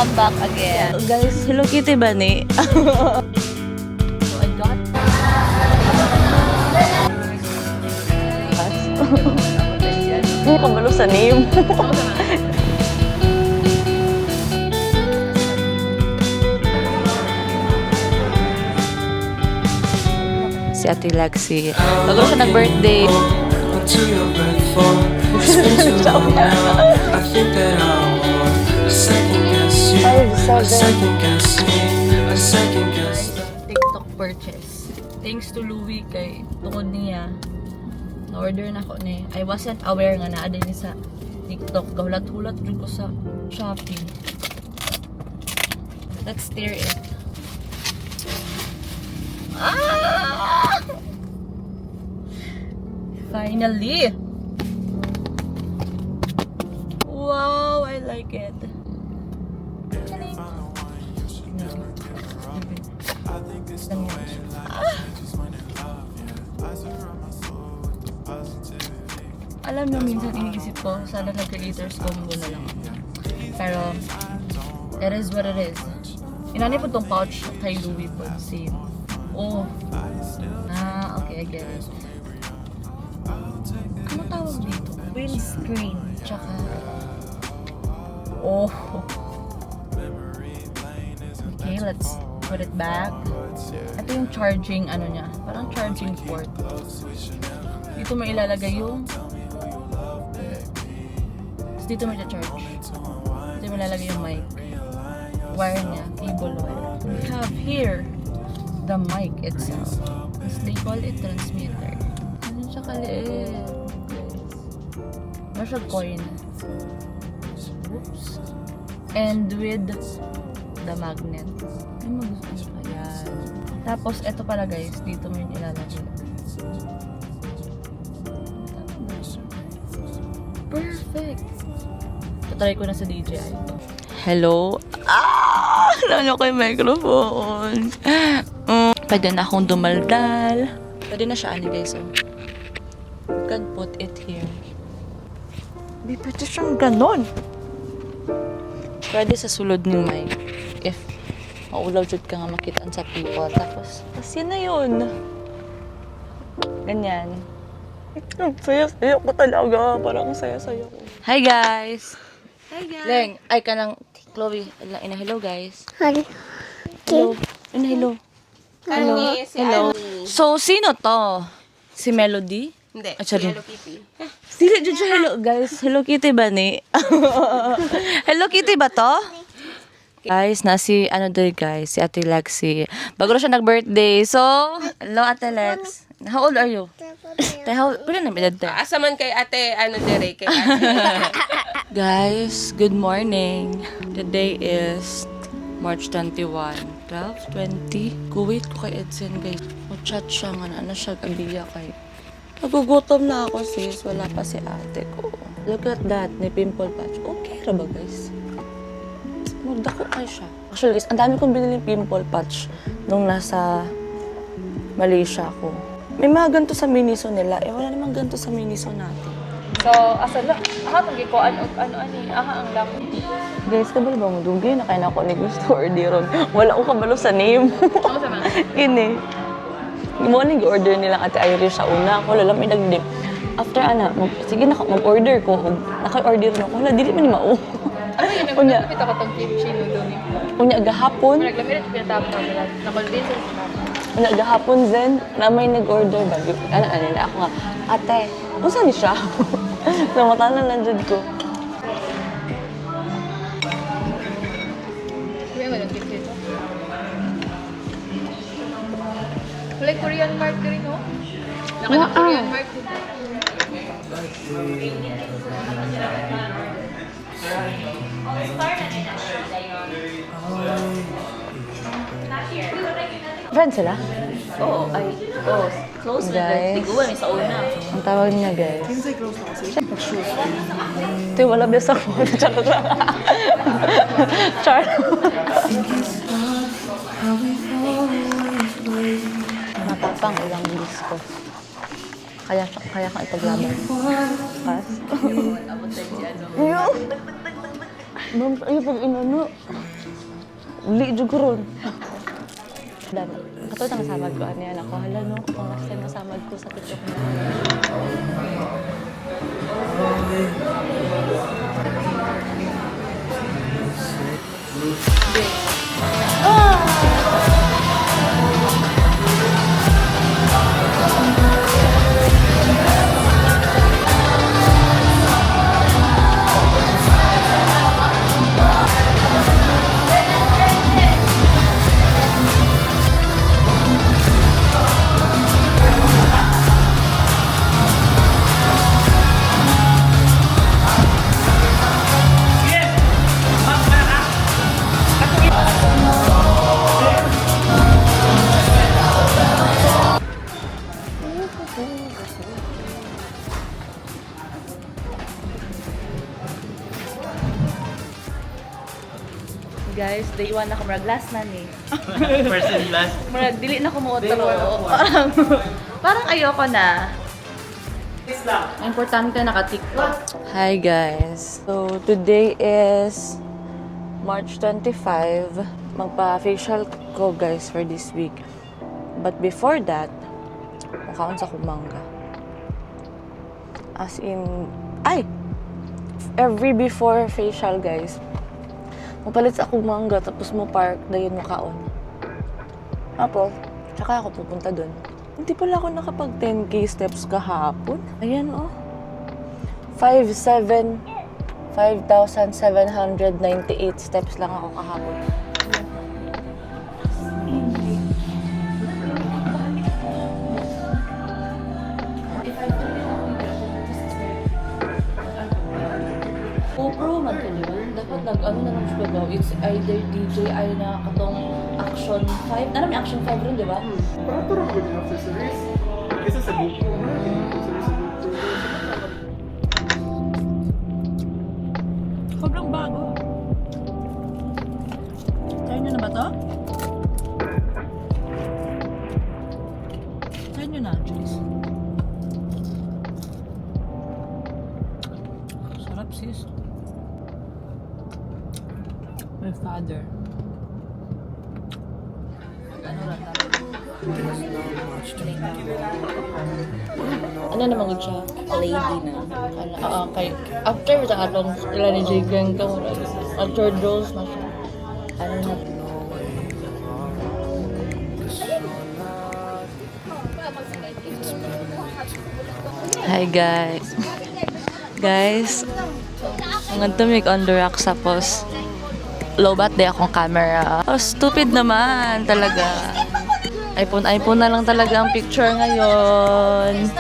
come back again. Guys, Hello Kitty ba ni? So I got Hindi ko balo sa name. Si Ate Lexi. Bago siya nag-birthday. Until your breath fall. It's been too long now. I think that I want a second guess you. A second guess me. A second guess. TikTok purchase. Thanks to Louie kay tungod niya. Na-order na ko ni. I wasn't aware nga na din sa TikTok. Gahulat-hulat rin ko sa Shopee. Let's steer it. Ah! Finally! Wow, I like it. Alam mo, minsan iniisip ko, sana nag-creators combo na lang. Pero, it is what it is. Inani po tong pouch kay Louie po. Same. Oh. Okay, I get it. Ano tawag dito? Windscreen. Tsaka... Oh. Okay, let's put it back. Ito yung charging, ano niya. Parang charging port. Dito mo ilalagay yung... Dito mo i-charge. Dito mo ilalagay yung mic. Wire niya. Cable wire. We have here the mic itself. They call it transmitter. Ano siya kaliit? Ano siya coin? Oops. And with the magnet. Ay, magusto ko. Ayan. Tapos, ito pala guys. Dito mo yung ilalagay. Perfect! Tatry ko na sa DJI. Hello? Alam ko yung microphone. Pwede na akong dumaldal. Pwede na siya, guys. Oh. You can put it here. Di pwede siyang ganon. Pwede sa sulod ng mic. If maulaw jud ka nga makitaan sa people. Tapos yun na yun. Ganyan. Saya-saya ko talaga. Parang saya-saya ko. Hi guys! Hi guys! Leng, ay ka lang, Chloe. Hello guys. Hi. Hello. Hello. Hello. Hello. So, sino to? Si Melody? Hindi, Ah, sorry. Hello Kitty. Sila dyan siya, hello guys. Hello Kitty ba ni? Hello Kitty ba to? Guys, si guys, si Ate Lexi. Bago na siya nag-birthday. So, hello Ate Lex. How old are you? Pwede na edad tayo. Asa man kay ate, dire, kay ate. Guys, good morning. Today is March 21, 12:20. Kuwait ko kay Edson, guys. Chat siya nga na siya kabiya kay. Nagugutom na ako, sis. Wala pa si ate ko. Look at that, may pimple patch. Okay ra ba, guys? Magdako ay siya. Actually, guys, ang dami kong binili pimple patch nung nasa Malaysia ako. May mga ganito sa Miniso nila. Wala namang ganito sa Miniso natin. So, asa lang, kagi ko, ano, ani, ang lang. Guys, kabalo ba mo dugay na kaya na ako ni gusto orderon. Wala ko kabalo sa name. Ano sa mga? Kini. Mo ning order nila Ate Irish sa una. Ako lalam nagdip. After sige na mag-order ko. Naka-order na ako. Wala dili man ni mao. Ano yun? Unya. Nakapit ako itong kimchi noodle niya. Unya gahapon. Naglamit at pinatapos ako nila. Nakonvince sa mama. Unya gahapon zen na may nag-order ba. Ano na ako nga. Ate, unsa ni siya? Namatanan lang jud ko. Kuya, walang kimchi ito. Wala Korean mark ka rin, no? Korean mark dito. Friends sila? Oo, close na Guys. guys. Tiguan, sa una. Ang tawag niya, guys. Ito, wala best ako. Charot lang. Charot. Matapang ilang disco. Kaya kang ipaglaban. Pas. Ayun, pag inano. Uli, dyan ko ron. Dami. Katulad ang samad ko, ano yan ako. Hala, no? Kung last time nasamad ko sa TikTok na. Guys, day 1 ako. Marag last na ni. First and last. Marag, dili na ko mo parang ayoko na. Importante naka-TikTok. Hi guys. So, today is March 25. Magpa-facial ko guys for this week. But before that, mukhaon sa kumangga. As in, every before facial guys, mapalit sa akong mangga, tapos mo park, dayon mo kaon. Tapos, tsaka ako pupunta dun. Hindi pala ako nakapag 10K steps kahapon. Ayan, oh. 5,798 steps lang ako kahapon. GoPro man to, di ba? Dapat nag-ano na lang siya daw. It's either DJI na katong Action 5. Ano may Action 5 rin, di ba? Parang good enough accessories. Kasi sa GoPro, accessories sa GoPro. Sobrang bago. Try nyo na ba to? Try nyo na, Jules. Sarap sis. My father. Ano naman gud siya? Lady na. Kay after sa atong sila ni Jay Gang to, after those na siya. Ano na? Hi guys. Guys, ang tumig on the rocks tapos low bat day akong camera. Oh, stupid naman talaga. iPhone na lang talaga ang picture ngayon.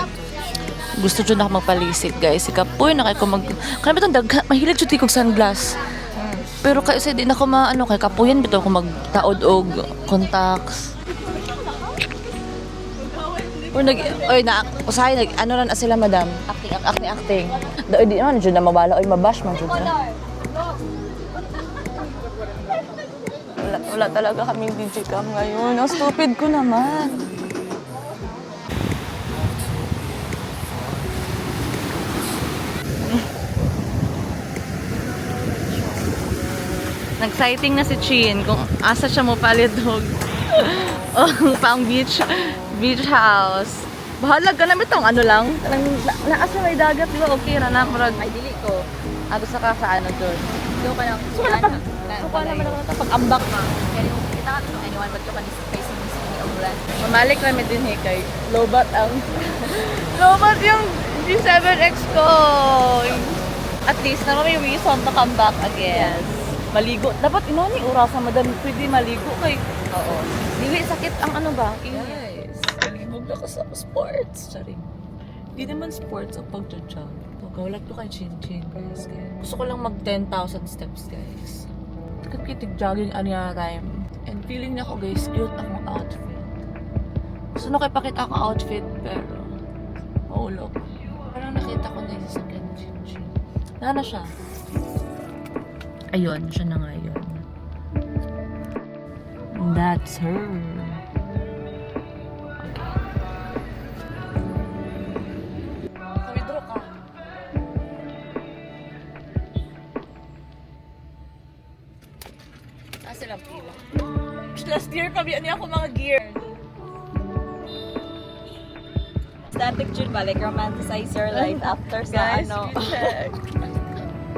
Gusto dyan ako magpalisik, guys. Ikapoy na kayo mag... Kaya ba itong mahilig dyan kong sunglass. Pero kasi di na ako kay kapuyan bito ako magtaod og contacts. Or usahay, ano na sila, madam? Acting. Daoy di naman, dyan na mabala. Oy, mabash man dyan. Wala talaga kaming DJ cam ngayon. Ang stupid ko naman. Nag-sighting na si Chin kung asa siya mo palidog. Pang beach house. Bahalag ka naman itong ano lang. Naasa may dagat, di ba? Okay na na. Ay, dili ko. Ado sa ka sa ano doon. Doon ka lang. So, paano naman ako pag-ambak ka? Kaya kita ka kung anyone ba't ka pa facing this mini obran. Mamalik kami din kay Lobat ang... Lobat yung G7X ko! At least, naman yung reason to come back again. Yes. Maligo. Dapat inani orasan madam pwede maligo kay... Oo. Dili sakit ang ano ba? Guys, malibog na ko sa sports. Charing. Di naman sports ang pag-jog. Pagkawalak ko kay Chin-Chin, guys. Gusto ko lang mag 10,000 steps, guys. Kakitig jogging anya time. And feeling na ako, guys, cute akong outfit. Gusto na kayo pakita akong outfit, pero maulog. Parang nakita ko na yung sasakyan ni Chin-Chin. Nana siya. Ayun, siya na nga yun. That's her. Withdraw ka. Saan silang pila? last year pa biyan niya ako mga gear. Static June ba? Like romanticize your life after sa Guys, ano. check.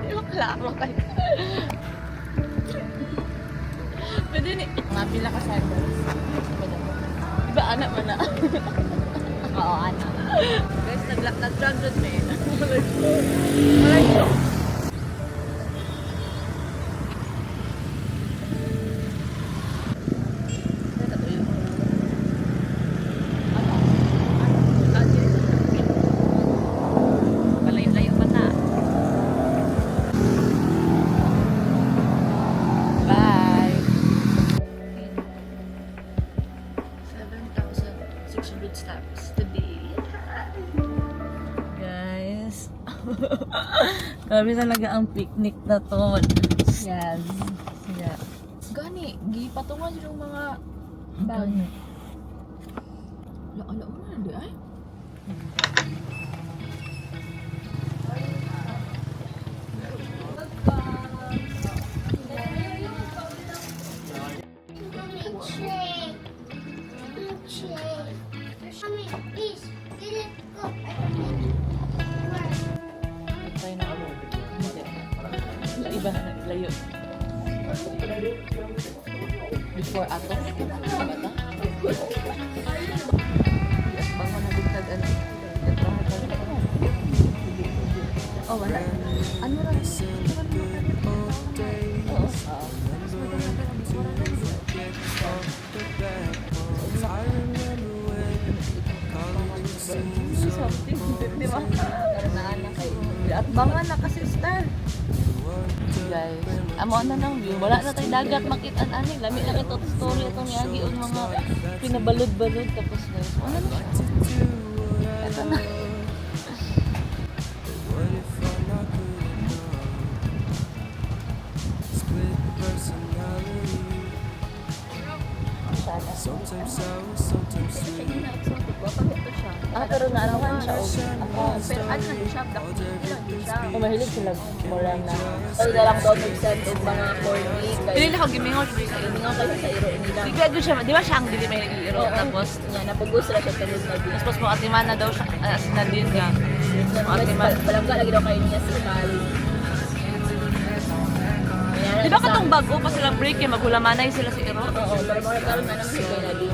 Di ba klaro kayo? Pwede ni... Mga pila ka sandals. Diba anak man na? Oo, ano. Guys, nag-drag doon na yun. Malay ko. Malayo-layo pa na. Bye! 7,600 steps today. Guys. Grabe talaga ang picnic na to. Yes. Yeah. Gani, gipatungan yung mga bag. Ala mo na di ay. Mommy, please, get it. Go. Try na ako. Iba na layo. Before ato. Bango na bigtag ano. Oh, wala. Ano ra? Di ba? At bangan na kasi star. Guys, amo na ng view. Wala na tayo dagat makita ani. Lami na ito story itong yagi o mga pinabalod-balod tapos guys. Ano na siya? Ito na. Sometimes sour, sometimes sweet. Ah, pero naarawan siya. Pero ano na siya, siya. Kung mahilig sila, mura na. Ay, dalang daw mag-send og mga corny. Pili na ako gimingon sa isa. Iningaw kayo sa iro nila. Di kaya doon siya, di ba siya ang dili may nag-iiro? Tapos, Niya, napugos sila siya talod na din. tapos mo atiman na daw siya, as na din nga. Palangga lagi daw kayo niya si Mali. Di ba katong bago pa silang break eh, maghulamanay sila sa iro? Oo, pero mga karoon na naman siya lagi.